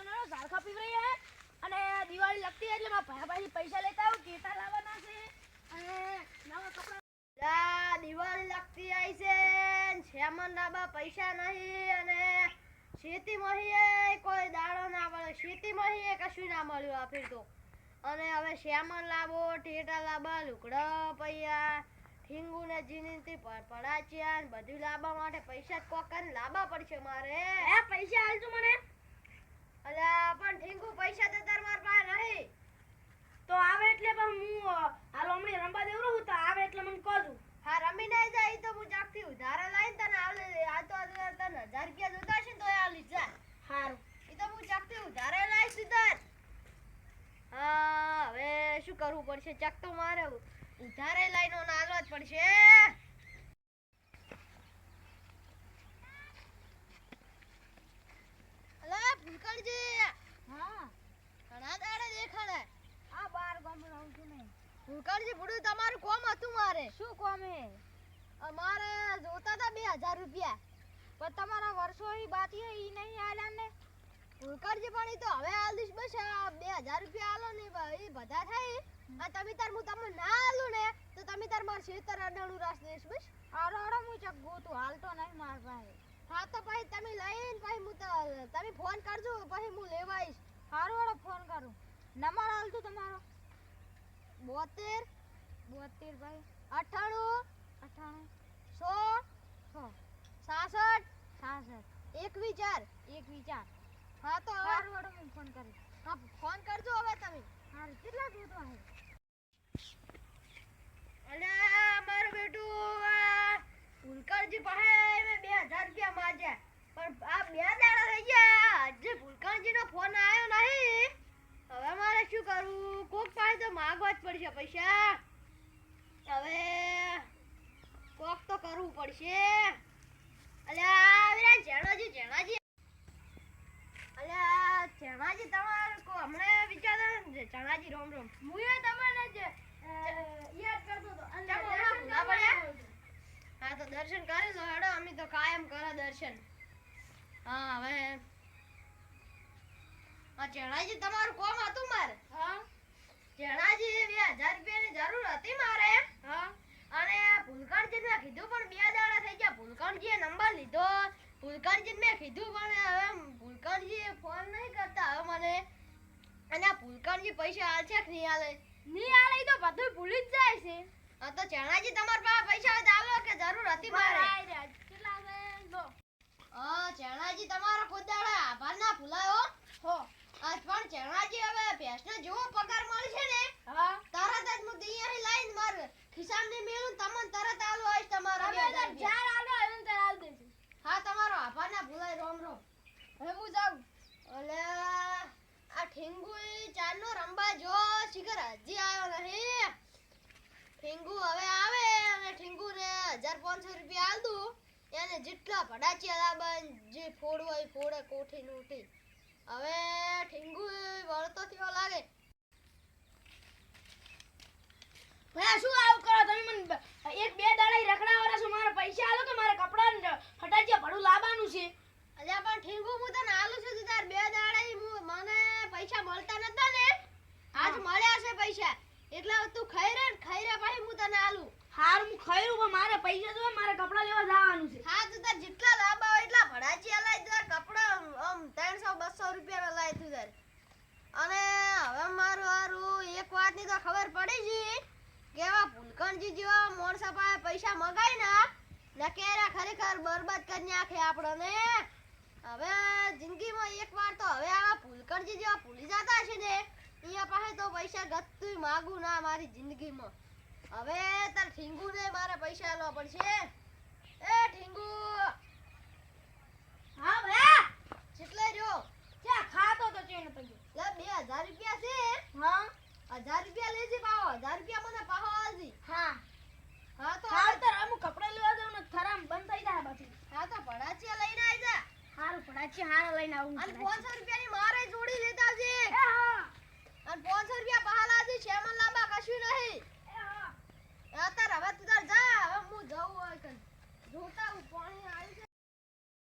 મને ઝારખા પીવરાઈ હે અને દિવાળી લગતી એટલે મારા ભાઈ પાસે પૈસા લેતા આવું કેતા લાવવાના છે અને નવા કપડા લા દિવાળી લગતી આવી છે શ્યામન લાબા પૈસા નહીં અને ખેતી મહીએ કોઈ દાડો ના મળે ખેતી મહીએ કશું ના મળ્યું આ ફેર તો અને હવે શ્યામન લાબો ટેટા લાબા લુકડા પૈયા ઠીંગુ ને જીનીથી પડાચ્યા ને બધું લાવવા માટે પૈસા કોકન લાવવા પડશે મારે એ પૈસા હાલજો મને અલ્યા પણ ઠીંગુ પૈસા તો તાર માર પાસે નહીં તો આવે એટલે પણ હું હાલ હમણે રંબા દેવરો હું તો આવે એટલે મને કહું હા રમી ના જાય તો હું જાગથી ઉધારે લઈને તને આલે આ તો તને 1000 રૂપિયા જોતા છે તો આલી જા હારું ઈ તો હું જાગથી ઉધારે લાઈશ ઉધાર હા હવે શું કરવું પડશે ચક તો મારે ઉધારે લાઈનો નાલો જ પડશે અલા ભૂલકણજી હા ઘણા દાડે દેખાડે આ બાર ગામ રહું છું ને ભૂલકણજી બુડું તમારું કોમ હતું મારે શું કોમ હે અમારે જોતા હતા 2000 રૂપિયા પણ તમારા વર્ષોની બાતી હે ઈ નહીં આલ્યા ને ભૂલકણજી પણ ઈ તો હવે આલ દીશ બસ 2000 રૂપિયા આલો ને ઈ બધા થાય આ તમે તાર હું તમને ના આલું ને તો તમે તાર માર ખેતર અડાણું રાસ દેશ બસ આરો આરો હું ચક ગોતું હાલતો નહીં માર પાસે હા તો પછી તમે લઈને પછી હું તો તમે ફોન કરજો પછી હું લેવા આવીશ હારો વાળો ફોન કરું નંબર હાલતું તમારો 72 ભાઈ 98 100 66 21 4 હા તો હારો વાળો હું ફોન કરીશ હા ફોન કરજો હવે તમે હારું કેટલા જોતો હે અલ્યા મારું બેટું ભૂલકણજી પાસે મે 2000 રૂપિયા માંગ્યા પણ આ બે દાડા થઈ ગયા હજી ભૂલકણજીનો ફોન આવ્યો નહીં હવે મારે શું કરવું કોક પાસે તો માંગવા જ પડશે પૈસા હવે કોક તો કરવું પડશે અલ્યા વિરા જેણાજી અલ્યા જેણાજી તમારે કો હમણે વિચારતા જેણાજી રોમ મુએ તમને જ યાદ કરતો તો અને ભૂલા પડ્યા હા તો દર્શન કરી લો હેડો અમે તો કાયમ કરે દર્શન હા હવે આ જેણાજી તમારું કોમ હતું મારે હા જેણાજી 2000 રૂપિયાની જરૂર હતી મારે હા અને ભૂલકણજીને કીધું પણ બે દાડા થઈ ગયા ભૂલકણજીએ નંબર લીધો ભૂલકણજીને મેં કીધું પણ હવે ભૂલકણજી ફોન નહીં કરતા હવે મને અને આ ભૂલકણજી પૈસા આલશે કે નહીં આલે તો બધું ભૂલી જ જાય છે હા તો ચણાજી તમાર પાસે પૈસા હોય તો આલો કે જરૂર હતી મારે કેટલા છે લો હા ચણાજી તમારો ખુદાડા આભાર ના ભૂલાયો હો આજ પણ ચણાજી હવે ભેંસને જેવો પગાર મળશે ને હા તરત જ હું દિયારી લાઈન માર ખિસામની મેલું તમને તરત આલો આજ તમારો 2000 ચાર આલો હવે તને આલ દેશે હા તમારો આભાર ના ભૂલાય રોમ હવે હું જાઉં ઓલે આ ઠીંગુઈ ચાનો રંબા જો શિખર હજી આવ્યો નહીં ઠીંગુ હવે આવે અને ઠીંગુ ને 1500 રૂપિયા આલ દઉં એને જેટલા ભડાચિયા લાબન જે ફોડવો એ ફોડે કોઠી નોટી હવે ઠીંગુ વળતો થયો લાગે ભયા શું આવ કરો તમે મને એક બે દાડા રખડાવરા છો મારા પૈસા આલો કે મારા કપડા ફટાચિયા ભડું લાવવાનું છે અલ્યા પણ ઠીંગુ હું તને આલું છું તાર બે દાડા મને પૈસા મળતા નતા ને આજ મળ્યા છે પૈસા એટલે તું ખાઈ રે પછી હું તને આલું હાર હું ખાઈરું પણ મારે પૈસા જો મારે કપડા લેવા જવાનું છે હા તું તાર જેટલા લાંબા હોય એટલા ભડાચી લાય તાર કપડા આમ 300 200 રૂપિયા લાય તું તાર અને હવે મારું એક વાતની તો ખબર પડી છે કેવા ભૂલકણજી જેવા મોણસા પાસે પૈસા મગાય ના નકેરા ખરેખર બરબાદ કરી નાખે આપણને હવે જિંદગીમાં એકવાર તો હવે આવા ભૂલકણજી જેવા ભૂલી જતા છે ને અહીંયા પાસે તો પૈસા ગત્તુંય માગું ના મારી જિંદગીમાં હવે તાર ઠીંગુ ને મારે પૈસા આલવા પડશે એ ઠીંગુ હા ભયા કેટલે રહ્યો ક્યાં ખાતો તો ચેન પડી લે 2000 રૂપિયા છે હા 1000 રૂપિયા લેજે પાવો 1000 રૂપિયા મને પાહો આલજી હા હા તો હાલ તો હું કપડા લેવા જાઉં ને થરામ બંધ થઈ જાય બાકી હા તો ભડાચિયા લઈને આવી જા હારું ભડાચિયા હારા લઈને આવું અને 500 રૂપિયાની મારે જોડી લેતા આવજે એ હા અને 500 રૂપિયા પહાલા આવજે શ્યામન લાબા કશું નહીં એ હા અત્યારે હવે તું તાર જા હવે હું જાઉં હોય કઈ જોતા